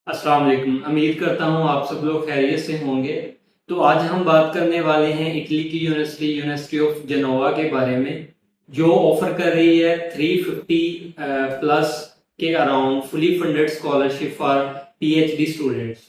अस्सलाम वालेकुम। उम्मीद करता हूँ आप सब लोग खैरियत से होंगे। तो आज हम बात करने वाले हैं इटली की यूनिवर्सिटी ऑफ जेनोवा के बारे में, जो ऑफर कर रही है 350 प्लस के around fully funded scholarship for PhD students.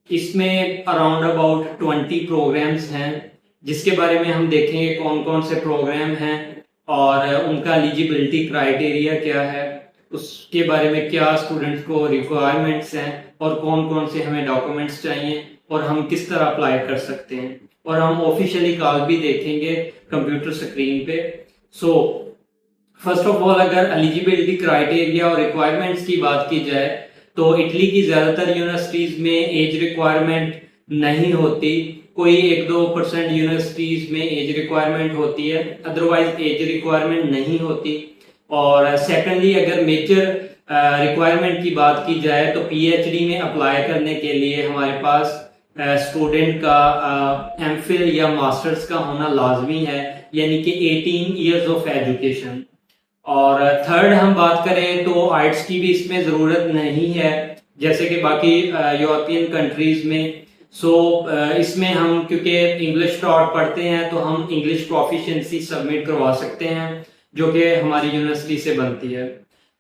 इसमें अराउंड अबाउट 20 प्रोग्राम्स हैं, जिसके बारे में हम देखेंगे कौन कौन से प्रोग्राम हैं और उनका एलिजिबिलिटी क्राइटेरिया क्या है, उसके बारे में क्या स्टूडेंट्स को रिक्वायरमेंट्स हैं और कौन कौन से हमें डॉक्यूमेंट्स चाहिए और हम किस तरह अप्लाई कर सकते हैं। और हम ऑफिशियली कॉल भी देखेंगे कंप्यूटर स्क्रीन पे। सो फर्स्ट ऑफ ऑल, अगर एलिजिबिलिटी क्राइटेरिया और रिक्वायरमेंट्स की बात की जाए तो इटली की ज़्यादातर यूनिवर्सिटीज़ में एज रिक्वायरमेंट नहीं होती। कोई 1-2% यूनिवर्सिटीज़ में एज रिक्वायरमेंट होती है, अदरवाइज एज रिक्वायरमेंट नहीं होती। और सेकेंडली, अगर मेजर रिक्वायरमेंट की बात की जाए तो पीएचडी में अप्लाई करने के लिए हमारे पास स्टूडेंट का एमफिल या मास्टर्स का होना लाजमी है, यानी कि 18 इयर्स ऑफ एजुकेशन। और थर्ड हम बात करें तो आर्ट्स की भी इसमें ज़रूरत नहीं है, जैसे कि बाकी यूरोपियन कंट्रीज़ में। सो इसमें हम क्योंकि इंग्लिश टॉट पढ़ते हैं तो हम इंग्लिश प्रोफिशिएंसी सबमिट करवा सकते हैं, जो कि हमारी यूनिवर्सिटी से बनती है।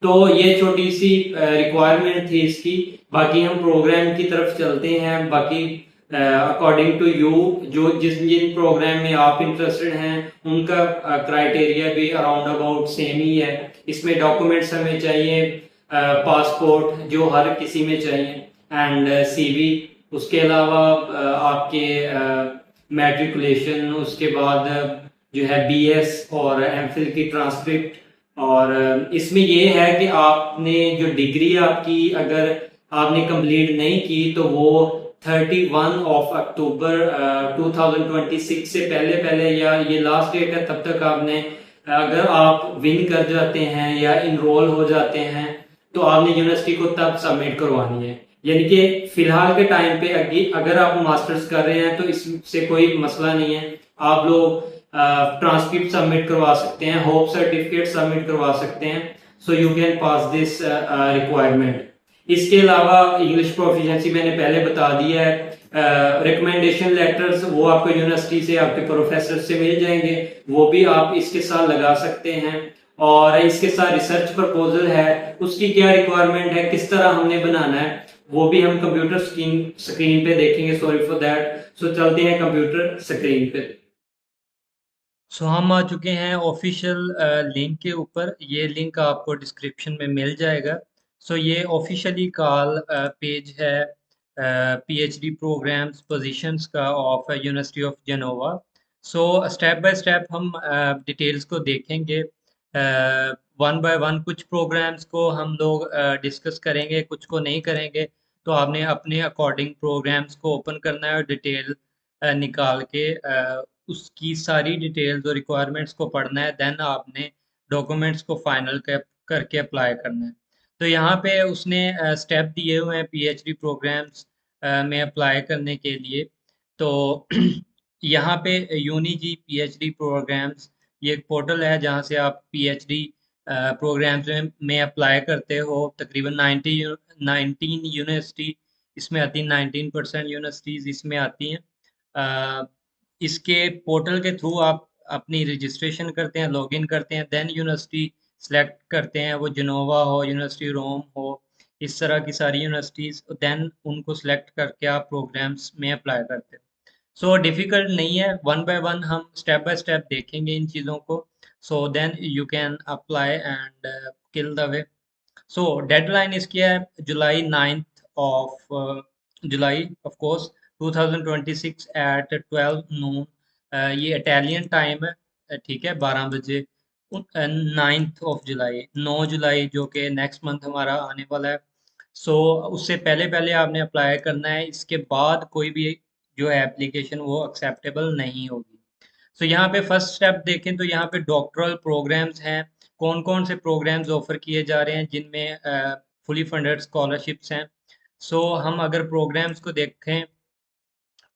तो ये छोटी सी रिक्वायरमेंट थी इसकी। बाकी हम प्रोग्राम की तरफ चलते हैं। बाकी अकॉर्डिंग टू यू, जो जिन प्रोग्राम में आप इंटरेस्टेड हैं उनका क्राइटेरिया भी अराउंड अबाउट सेम ही है। इसमें डॉक्यूमेंट्स हमें चाहिए, पासपोर्ट जो हर किसी में चाहिए, एंड सीवी। उसके अलावा आपके मैट्रिकुलेशन, उसके बाद जो है बीएस और एमफिल की ट्रांसक्रिप्ट। और इसमें ये है कि आपने जो डिग्री आपकी अगर आपने कंप्लीट नहीं की तो वो 31 अक्टूबर 2026 से पहले पहले, या ये लास्ट डेट है, तब तक आपने, अगर आप विन कर जाते हैं या इनरोल हो जाते हैं तो आपने यूनिवर्सिटी को तब सबमिट करवानी है। यानी कि फिलहाल के टाइम पे अगर आप मास्टर्स कर रहे हैं तो इससे कोई मसला नहीं है। आप लोग ट्रांसक्रिप्ट सबमिट करवा सकते हैं, होप सर्टिफिकेट सबमिट करवा सकते हैं। So you can pass this requirement. इसके अलावा इंग्लिश प्रोफिशिएंसी मैंने पहले बता दिया है। रिकमेंडेशन लेटर्स वो आपको यूनिवर्सिटी से, आपके प्रोफेसर से मिल जाएंगे, वो भी आप इसके साथ लगा सकते हैं। और इसके साथ रिसर्च प्रपोजल है, उसकी क्या रिक्वायरमेंट है, किस तरह हमने बनाना है, वो भी हम कंप्यूटर स्क्रीन पे देखेंगे। Sorry for that. सो चलते हैं कंप्यूटर स्क्रीन पे। सो हम आ चुके हैं ऑफिशियल लिंक के ऊपर। ये लिंक आपको डिस्क्रिप्शन में मिल जाएगा। सो ये ऑफिशियली कॉल पेज है पीएचडी प्रोग्राम्स पोजीशंस का of university of Genova. So step by step हम डिटेल्स को देखेंगे, वन बाय वन। कुछ प्रोग्राम्स को हम लोग डिस्कस करेंगे, कुछ को नहीं करेंगे। तो आपने अपने अकॉर्डिंग प्रोग्राम्स को ओपन करना है और डिटेल निकाल के उसकी सारी डिटेल्स और रिक्वायरमेंट्स को पढ़ना है। देन आपने डॉक्यूमेंट्स को फाइनल करके अप्लाई करना है। तो यहाँ पे उसने स्टेप दिए हुए हैं पीएचडी प्रोग्राम्स में अप्लाई करने के लिए। तो यहाँ पे यूनिजी पीएचडी प्रोग्राम्स, ये एक पोर्टल है जहाँ से आप पीएचडी प्रोग्राम्स में अप्लाई करते हो। तकरीबन 19 यूनिवर्सिटी इसमें आती हैं, 19% यूनिवर्सिटीज इसमें आती हैं। इसके पोर्टल के थ्रू आप अपनी रजिस्ट्रेशन करते हैं, लॉगिन करते हैं, देन यूनिवर्सिटी सेलेक्ट करते हैं, वो जिनोवा हो, यूनिवर्सिटी रोम हो, इस तरह की सारी यूनिवर्सिटीज। देन उनको सेलेक्ट करके आप प्रोग्राम्स में अप्लाई करते हैं। सो डिफिकल्ट नहीं है, वन बाय वन हम स्टेप बाय स्टेप देखेंगे इन चीज़ों को। So then you can apply and kill the way. So deadline इसकी है July of course 2026 at 12 noon. ये इटालियन टाइम है, ठीक है, 12 बजे। 9 जुलाई, 9 जुलाई जो कि नेक्स्ट मंथ हमारा आने वाला है। सो उससे पहले पहले आपने अप्लाई करना है, इसके बाद कोई भी जो है एप्लीकेशन वो एक्सेप्टेबल नहीं होगी। सो यहाँ पे फर्स्ट स्टेप देखें तो यहाँ पे डॉक्टरल प्रोग्राम्स हैं। कौन कौन से प्रोग्राम्स ऑफर किए जा रहे हैं जिनमें फुली फंडेड स्कॉलरशिप्स हैं। सो हम अगर प्रोग्राम्स को देखें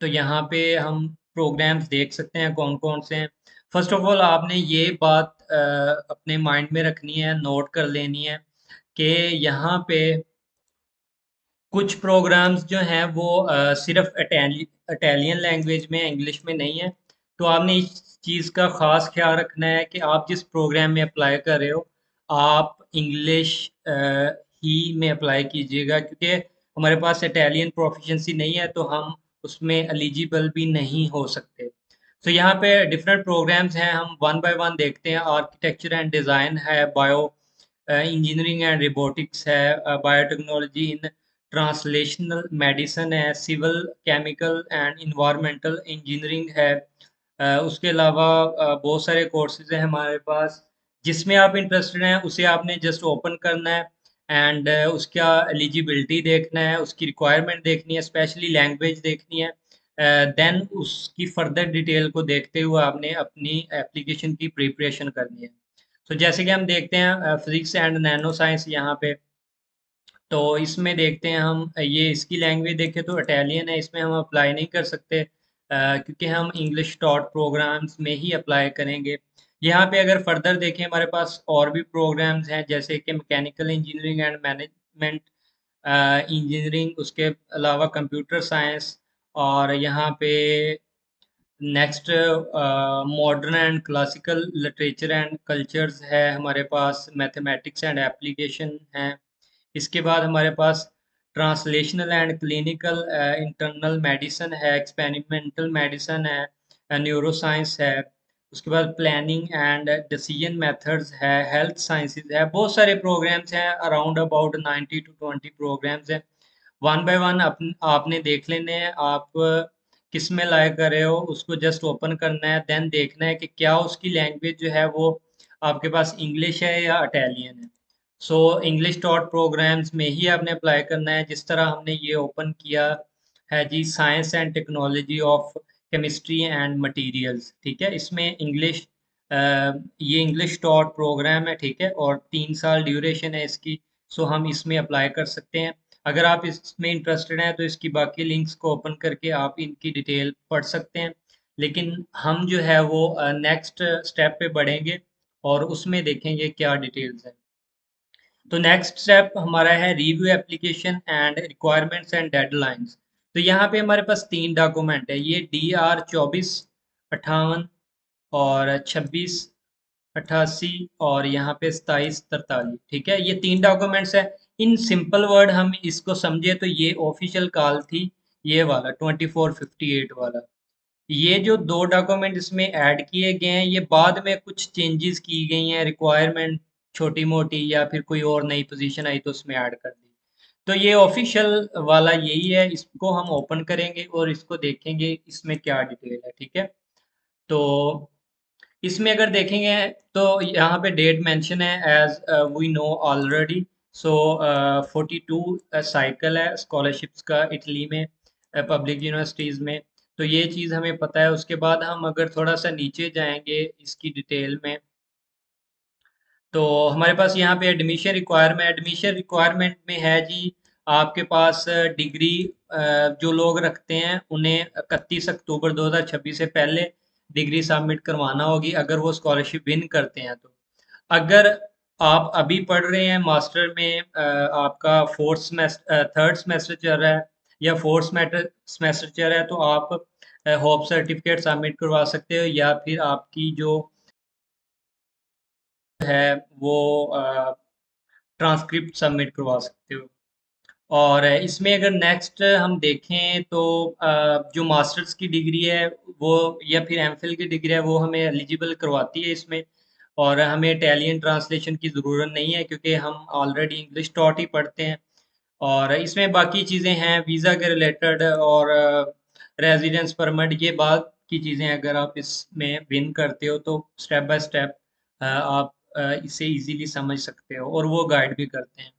तो यहाँ पे हम प्रोग्राम्स देख सकते हैं कौन कौन से हैं। फर्स्ट ऑफ ऑल आपने ये बात अपने माइंड में रखनी है, नोट कर लेनी है कि यहाँ पे कुछ प्रोग्राम्स जो हैं वो सिर्फ इटालियन लैंग्वेज में, इंग्लिश में नहीं है। तो आपने इस चीज़ का ख़ास ख्याल रखना है कि आप जिस प्रोग्राम में अप्लाई कर रहे हो, आप इंग्लिश ही में अप्लाई कीजिएगा, क्योंकि हमारे पास इटालियन प्रोफिशिएंसी नहीं है, तो हम उसमें एलिजिबल भी नहीं हो सकते। तो यहाँ पे डिफरेंट प्रोग्राम्स हैं, हम वन बाय वन देखते हैं। आर्किटेक्चर एंड डिज़ाइन है, बायो इंजीनियरिंग एंड रोबोटिक्स है, बायोटेक्नोलॉजी इन ट्रांसलेशनल मेडिसिन है, civil chemical and environmental engineering है। उसके अलावा बहुत सारे कोर्सेज हैं हमारे पास। जिसमें आप इंटरेस्टेड हैं उसे आपने जस्ट ओपन करना है, एंड उसका एलिजिबिलिटी देखना है, उसकी रिक्वायरमेंट देखनी है, स्पेशली लैंग्वेज देखनी है। देन उसकी फर्दर डिटेल को देखते हुए आपने अपनी एप्लीकेशन की प्रिपरेशन करनी है। तो जैसे कि हम देखते हैं फिजिक्स एंड नैनो साइंस यहाँ पे। तो इसमें देखते हैं हम, ये इसकी लैंग्वेज देखें तो इटालियन है, इसमें हम अप्लाई नहीं कर सकते क्योंकि हम इंग्लिश टॉट प्रोग्राम्स में ही अप्लाई करेंगे। यहाँ पे अगर फर्दर देखें, हमारे पास और भी प्रोग्राम्स हैं, जैसे कि mechanical engineering and management engineering, उसके अलावा कंप्यूटर साइंस, और यहाँ पे next modern and classical literature and cultures है हमारे पास, मैथमेटिक्स एंड एप्लीकेशन है। इसके बाद हमारे पास translational and clinical internal medicine है, एक्सपेरिमेंटल मेडिसिन है, न्यूरोसाइंस है। उसके बाद प्लानिंग एंड डिसीजन मेथड्स है, हेल्थ साइंसेज है। बहुत सारे प्रोग्राम्स हैं, अराउंड अबाउट 90 to 20 प्रोग्राम्स हैं। वन बाय वन आपने देख लेने हैं, आप किस में लाइक कर रहे हो, उसको जस्ट ओपन करना है। देन देखना है कि क्या उसकी लैंग्वेज जो है वो आपके पास इंग्लिश है या इटालियन है। सो इंग्लिश डॉट प्रोग्राम्स में ही आपने अप्लाई करना है, जिस तरह हमने ये ओपन किया है जी, science and technology of chemistry and materials. ठीक है, इसमें इंग्लिश, ये इंग्लिश डॉट प्रोग्राम है, ठीक है, और 3 साल ड्यूरेशन है इसकी। सो हम इसमें अप्लाई कर सकते हैं। अगर आप इसमें इंटरेस्टेड हैं तो इसकी बाकी लिंक्स को ओपन करके आप इनकी डिटेल पढ़ सकते हैं। लेकिन हम जो है वो नेक्स्ट स्टेप पे बढ़ेंगे और उसमें देखेंगे क्या डिटेल्स हैं। तो नेक्स्ट स्टेप हमारा है review application and requirements and deadlines. तो यहाँ पे हमारे पास 3 डॉक्यूमेंट है, ये DR 2458 और 2688 और यहाँ पे 2743। ठीक है, ये 3 डॉक्यूमेंट्स है। इन सिंपल वर्ड हम इसको समझे तो ये ऑफिशियल कॉल थी, ये वाला 2458 वाला। ये जो 2 डॉक्यूमेंट इसमें ऐड किए गए हैं, ये बाद में कुछ चेंजेस की गई हैं, रिक्वायरमेंट छोटी मोटी या फिर कोई और नई पोजीशन आई तो उसमें ऐड कर दी। तो ये ऑफिशियल वाला यही है, इसको हम ओपन करेंगे और इसको देखेंगे इसमें क्या डिटेल है। ठीक है, तो इसमें अगर देखेंगे तो यहाँ पे डेट मेंशन है, as we know already. So 42 cycle है स्कॉलरशिप्स का इटली में, पब्लिक यूनिवर्सिटीज़ में। तो ये चीज़ हमें पता है। उसके बाद हम अगर थोड़ा सा नीचे जाएंगे इसकी डिटेल में, तो हमारे पास यहाँ पे एडमिशन रिक्वायरमेंट में है जी, आपके पास डिग्री जो लोग रखते हैं उन्हें 31 अक्टूबर 2026 से पहले डिग्री सबमिट करवाना होगी, अगर वो स्कॉलरशिप विन करते हैं तो। अगर आप अभी पढ़ रहे हैं मास्टर में, आपका फोर्थ सेमेस्टर, थर्ड सेमेस्टर चल रहा है या फोर्थ सेमेस्टर चल रहा है, तो आप होप सर्टिफिकेट सबमिट करवा सकते हो, या फिर आपकी जो है वो ट्रांसक्रिप्ट सबमिट करवा सकते हो। और इसमें अगर नेक्स्ट हम देखें तो जो मास्टर्स की डिग्री है वो या फिर एमफिल की डिग्री है वो हमें एलिजिबल करवाती है इसमें। और हमें इटालियन ट्रांसलेशन की ज़रूरत नहीं है, क्योंकि हम ऑलरेडी इंग्लिश टॉट ही पढ़ते हैं। और इसमें बाकी चीज़ें हैं वीज़ा के रिलेटेड और रेजिडेंस परमिट, ये बात की चीज़ें अगर आप इसमें विन करते हो तो स्टेप बाय स्टेप आप इसे इजीली समझ सकते हो, और वो गाइड भी करते हैं।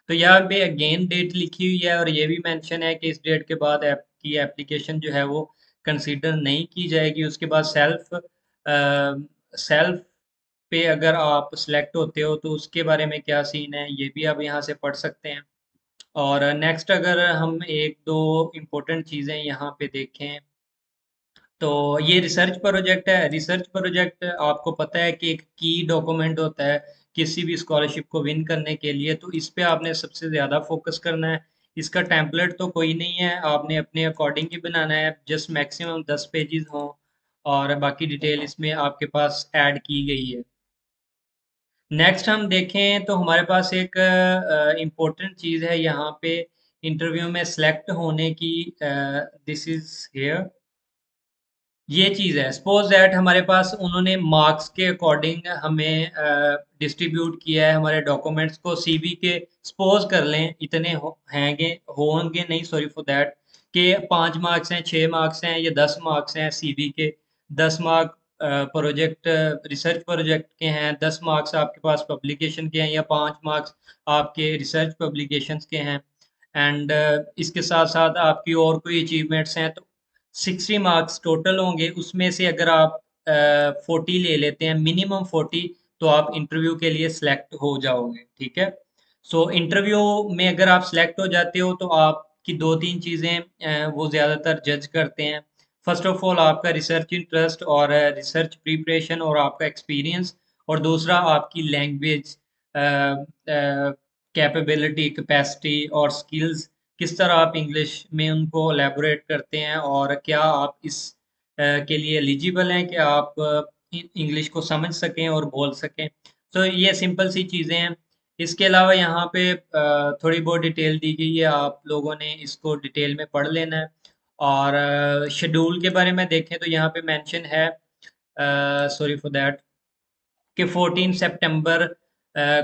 तो यहाँ पे अगेन डेट लिखी हुई है और ये भी मेंशन है कि इस डेट के बाद आपकी एप्लीकेशन जो है वो कंसीडर नहीं की जाएगी। उसके बाद सेल्फ पे अगर आप सिलेक्ट होते हो तो उसके बारे में क्या सीन है, ये भी आप यहाँ से पढ़ सकते हैं। और नेक्स्ट अगर हम एक दो इम्पोर्टेंट चीज़ें यहाँ पे देखें, तो ये रिसर्च प्रोजेक्ट है। रिसर्च प्रोजेक्ट आपको पता है कि एक की डॉक्यूमेंट होता है किसी भी स्कॉलरशिप को विन करने के लिए, तो इस पे आपने सबसे ज़्यादा फोकस करना है। इसका टेम्पलेट तो कोई नहीं है, आपने अपने अकॉर्डिंग ही बनाना है, जस्ट मैक्सिमम 10 पेजेस हों और बाकी डिटेल इसमें आपके पास ऐड की गई है। नेक्स्ट हम देखें तो हमारे पास एक इम्पोर्टेंट चीज़ है यहाँ पे इंटरव्यू में सेलेक्ट होने की, दिस इज हेयर, ये चीज़ है। सपोज दैट हमारे पास उन्होंने मार्क्स के अकॉर्डिंग हमें डिस्ट्रीब्यूट किया है हमारे डॉक्यूमेंट्स को सीवी के, सपोज कर लें इतने हैंगे होंगे नहीं, सॉरी फॉर दैट, कि 5 मार्क्स हैं, 6 मार्क्स हैं या 10 मार्क्स हैं सीवी के। 10 मार्क प्रोजेक्ट, रिसर्च प्रोजेक्ट के हैं, 10 मार्क्स आपके पास पब्लिकेशन के हैं, या 5 मार्क्स आपके रिसर्च पब्लिकेशंस के हैं। एंड इसके साथ साथ आपकी और कोई अचीवमेंट्स हैं, तो 60 मार्क्स टोटल होंगे। उसमें से अगर आप 40 ले लेते हैं, मिनिमम 40, तो आप इंटरव्यू के लिए सिलेक्ट हो जाओगे। ठीक है। सो इंटरव्यू में अगर आप सिलेक्ट हो जाते हो तो आपकी दो तीन चीज़ें वो ज़्यादातर जज करते हैं। फर्स्ट ऑफ ऑल आपका रिसर्च इंटरेस्ट और रिसर्च प्रिपरेशन और आपका एक्सपीरियंस, और दूसरा आपकी लैंग्वेज कैपेबिलिटी, कैपेसिटी और स्किल्स, किस तरह आप इंग्लिश में उनको एलेबोरेट करते हैं और क्या आप इस के लिए एलिजिबल हैं कि आप इंग्लिश को समझ सकें और बोल सकें। तो ये सिंपल सी चीज़ें हैं। इसके अलावा यहाँ पे थोड़ी बहुत डिटेल दी गई है, आप लोगों ने इसको डिटेल में पढ़ लेना है। और शेड्यूल के बारे में देखें तो यहाँ पे मेंशन है, सॉरी फॉर दैट, कि 14 सितंबर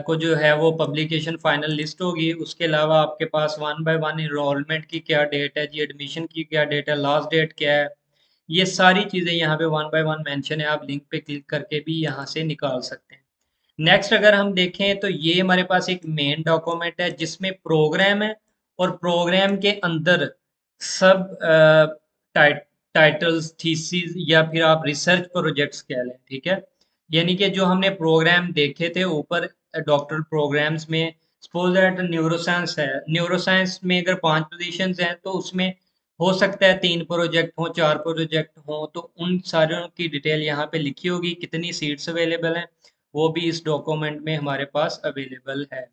को जो है वो पब्लिकेशन फाइनल लिस्ट होगी। उसके अलावा आपके पास 1 बाय 1 इनरोलमेंट की क्या डेट है जी, एडमिशन की क्या डेट है, लास्ट डेट क्या है, ये सारी चीज़ें यहाँ पे 1 बाय 1 मेंशन है। आप लिंक पे क्लिक करके भी यहाँ से निकाल सकते हैं। नेक्स्ट अगर हम देखें तो ये हमारे पास एक मेन डॉक्यूमेंट है जिसमें प्रोग्राम है, और प्रोग्राम के अंदर सब टाइट टाइटल्स, थीसिस या फिर आप रिसर्च प्रोजेक्ट्स कह लें। ठीक है। यानी कि जो हमने प्रोग्राम देखे थे ऊपर डॉक्टर प्रोग्राम्स में, सपोज दैट न्यूरोसाइंस है, न्यूरोसाइंस में अगर 5 पोजीशंस हैं तो उसमें हो सकता है 3 प्रोजेक्ट हों, 4 प्रोजेक्ट हों, तो उन सारों की डिटेल यहाँ पे लिखी होगी, कितनी सीट्स अवेलेबल हैं, वो भी इस डॉक्यूमेंट में हमारे पास अवेलेबल है।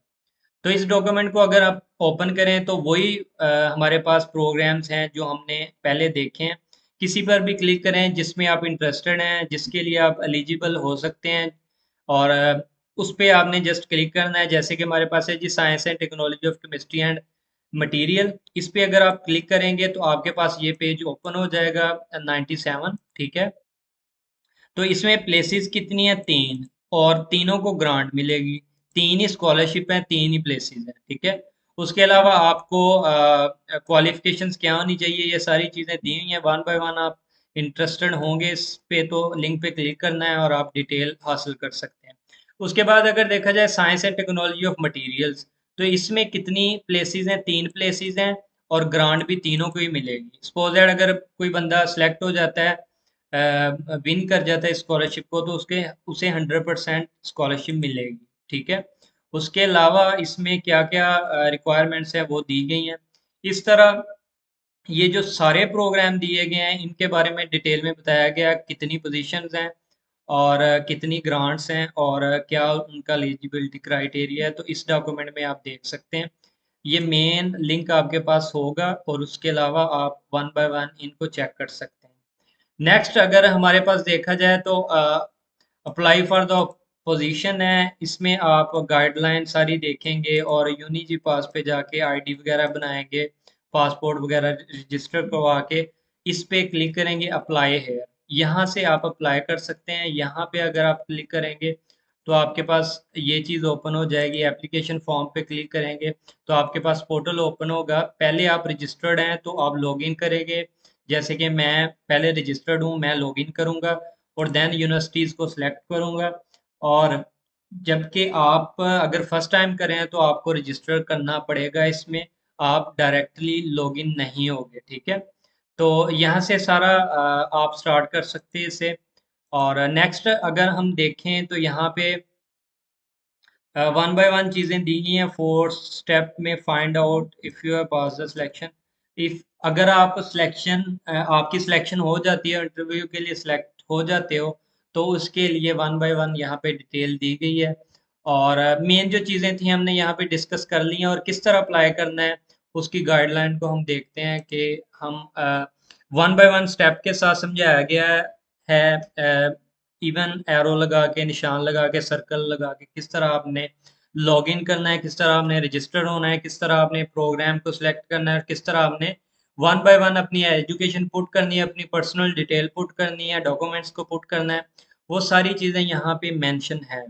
तो इस डॉक्यूमेंट को अगर आप ओपन करें तो वही हमारे पास प्रोग्राम्स हैं जो हमने पहले देखे हैं। किसी पर भी क्लिक करें जिसमें आप इंटरेस्टेड हैं, जिसके लिए आप एलिजिबल हो सकते हैं, और उस पे आपने जस्ट क्लिक करना है। जैसे कि हमारे पास है जी science and technology of chemistry and material, इस पे अगर आप क्लिक करेंगे तो आपके पास ये पेज ओपन हो जाएगा, 97। ठीक है। तो इसमें प्लेसेस कितनी है, 3, और तीनों को ग्रांट मिलेगी। 3 ही स्कॉलरशिप है, 3 ही प्लेसेस हैं। ठीक है। उसके अलावा आपको क्वालिफिकेशंस क्या होनी चाहिए, ये सारी चीज़ें दी हुई हैं 1 बाय 1। आप इंटरेस्टेड होंगे इस पे तो लिंक पे क्लिक करना है और आप डिटेल हासिल कर सकते हैं। उसके बाद अगर देखा जाए science and technology of materials, तो इसमें कितनी प्लेसेस हैं, 3 प्लेसेस हैं, और ग्रांट भी तीनों को ही मिलेगी। सपोज दैट अगर कोई बंदा सेलेक्ट हो जाता है, विन कर जाता है स्कॉलरशिप को, तो उसके उसे 100% स्कॉलरशिप मिलेगी। ठीक है। उसके अलावा इसमें क्या क्या रिक्वायरमेंट्स है वो दी गई हैं। इस तरह ये जो सारे प्रोग्राम दिए गए हैं इनके बारे में डिटेल में बताया गया, कितनी पोजीशंस हैं और कितनी ग्रांट्स हैं और क्या उनका एलिजिबिलिटी क्राइटेरिया है, तो इस डॉक्यूमेंट में आप देख सकते हैं। ये मेन लिंक आपके पास होगा और उसके अलावा आप 1 बाय 1 इनको चेक कर सकते हैं। नेक्स्ट अगर हमारे पास देखा जाए तो अप्लाई फॉर द पोजीशन है, इसमें आप गाइडलाइन सारी देखेंगे और यूनिजी पास पे जाके आईडी वगैरह बनाएंगे, पासपोर्ट वगैरह रजिस्टर करवा के इस पे क्लिक करेंगे अप्लाई हेयर। यहाँ से आप अप्लाई कर सकते हैं। यहाँ पे अगर आप क्लिक करेंगे तो आपके पास ये चीज़ ओपन हो जाएगी। एप्लीकेशन फॉर्म पे क्लिक करेंगे तो आपके पास पोर्टल ओपन होगा। पहले आप रजिस्टर्ड हैं तो आप लॉगिन करेंगे, जैसे कि मैं पहले रजिस्टर्ड हूँ, मैं लॉगिन करूँगा और देन यूनिवर्सिटीज़ को सिलेक्ट करूँगा। और जबकि आप अगर फर्स्ट टाइम करें तो आपको रजिस्टर करना पड़ेगा इसमें, आप डायरेक्टली लॉगिन नहीं होगे। ठीक है। तो यहाँ से सारा आप स्टार्ट कर सकते हैं इसे। और नेक्स्ट अगर हम देखें तो यहाँ पे 1 बाय 1 चीज़ें दी गई हैं। 4 स्टेप में find out if you have pass the selection. If अगर आप सिलेक्शन आपकी सिलेक्शन हो जाती है, इंटरव्यू के लिए सिलेक्ट हो जाते हो, तो उसके लिए 1 बाय 1 यहाँ पे डिटेल दी गई है। और मेन जो चीज़ें थी हमने यहाँ पे डिस्कस कर ली हैं, और किस तरह अप्लाई करना है उसकी गाइडलाइन को हम देखते हैं कि हम वन बाय वन स्टेप के साथ समझाया गया है, इवन एरो लगा के, निशान लगा के, सर्कल लगा के किस तरह आपने लॉग इन करना है, किस तरह आपने रजिस्टर्ड होना है, किस तरह आपने प्रोग्राम को सिलेक्ट करना है, किस तरह आपने वन बाय वन अपनी एजुकेशन पुट करनी है, अपनी पर्सनल डिटेल पुट करनी है, डॉक्यूमेंट्स को पुट करना है, वो सारी चीज़ें यहाँ पे मेंशन है।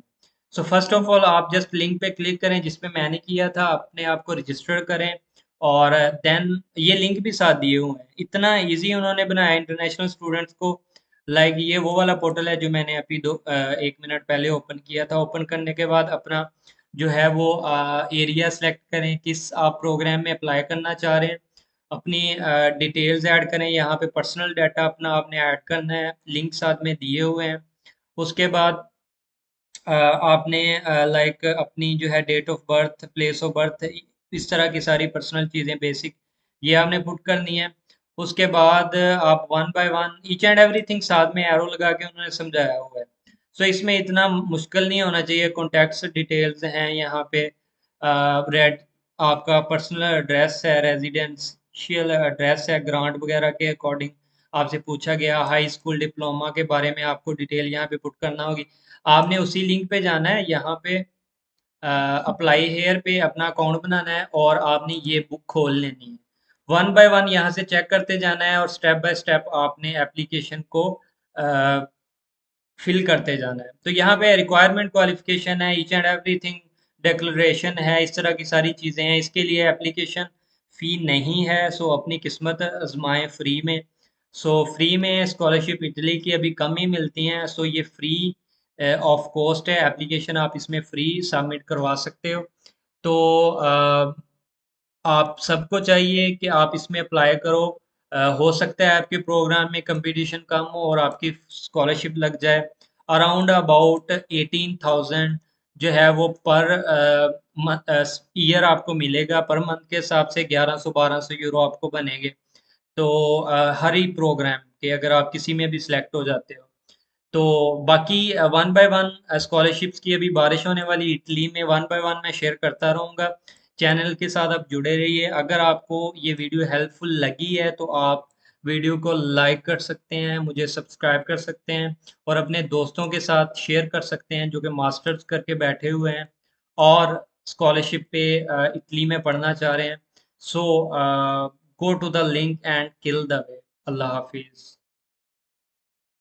सो फर्स्ट ऑफ ऑल आप जस्ट लिंक पे क्लिक करें जिसपे मैंने किया था, अपने आप को रजिस्टर करें, और देन ये लिंक भी साथ दिए हुए हैं। इतना इजी उन्होंने बनाया इंटरनेशनल स्टूडेंट्स को। लाइक ये वो वाला पोर्टल है जो मैंने अभी 1 मिनट पहले ओपन किया था। ओपन करने के बाद अपना जो है वो एरिया सेलेक्ट करें, किस आप प्रोग्राम में अप्लाई करना चाह रहे हैं, अपनी डिटेल्स ऐड करें। यहाँ पे पर्सनल डाटा अपना आपने ऐड करना है, लिंक साथ में दिए हुए हैं। उसके बाद आपने लाइक अपनी जो है date of birth, place of birth, इस तरह की सारी पर्सनल चीज़ें बेसिक ये आपने पुट करनी है। उसके बाद आप one by one each and everything साथ में एरो लगा के उन्होंने समझाया हुआ है। सो इसमें इतना मुश्किल नहीं होना चाहिए। कॉन्टैक्ट्स डिटेल्स हैं यहाँ पे, रेड आपका पर्सनल एड्रेस है, रेजिडेंशियल एड्रेस है, ग्रांट वगैरह के अकॉर्डिंग आपसे पूछा गया। हाई स्कूल डिप्लोमा के बारे में आपको डिटेल यहाँ पे पुट करना होगी। आपने उसी लिंक पे जाना है, यहाँ पे अप्लाई हेयर पे अपना अकाउंट बनाना है और आपने ये बुक खोल लेनी है। वन बाय वन यहाँ से चेक करते जाना है और स्टेप बाय स्टेप आपने एप्लीकेशन को फिल करते जाना है। तो यहाँ पे रिक्वायरमेंट क्वालिफिकेशन है, ईच एंड एवरीथिंग डिक्लेरेशन है, इस तरह की सारी चीज़ें हैं। इसके लिए एप्लीकेशन फ़ी नहीं है। सो अपनी किस्मत आजमाएं फ्री में। सो फ्री में स्कॉलरशिप इटली की अभी कम ही मिलती हैं। सो ये फ्री ऑफ कॉस्ट है एप्लीकेशन, आप इसमें फ्री सबमिट करवा सकते हो। तो आप सबको चाहिए कि आप इसमें अप्लाई करो। हो सकता है आपके प्रोग्राम में कंपटीशन कम हो और आपकी स्कॉलरशिप लग जाए। अराउंड अबाउट 18,000 जो है वो पर ईयर आपको मिलेगा। पर मंथ के हिसाब से 1100-1200 यूरो आपको बनेंगे। तो हर ही प्रोग्राम के अगर आप किसी में भी सिलेक्ट हो जाते हो तो। बाकी वन बाय वन स्कॉलरशिप्स की अभी बारिश होने वाली इटली में, वन बाय वन मैं शेयर करता रहूँगा। चैनल के साथ आप जुड़े रहिए। अगर आपको ये वीडियो हेल्पफुल लगी है तो आप वीडियो को लाइक कर सकते हैं, मुझे सब्सक्राइब कर सकते हैं और अपने दोस्तों के साथ शेयर कर सकते हैं जो कि मास्टर्स करके बैठे हुए हैं और स्कॉलरशिप पे इटली में पढ़ना चाह रहे हैं। So go to the link and kill the way. अल्लाह हाफिज़।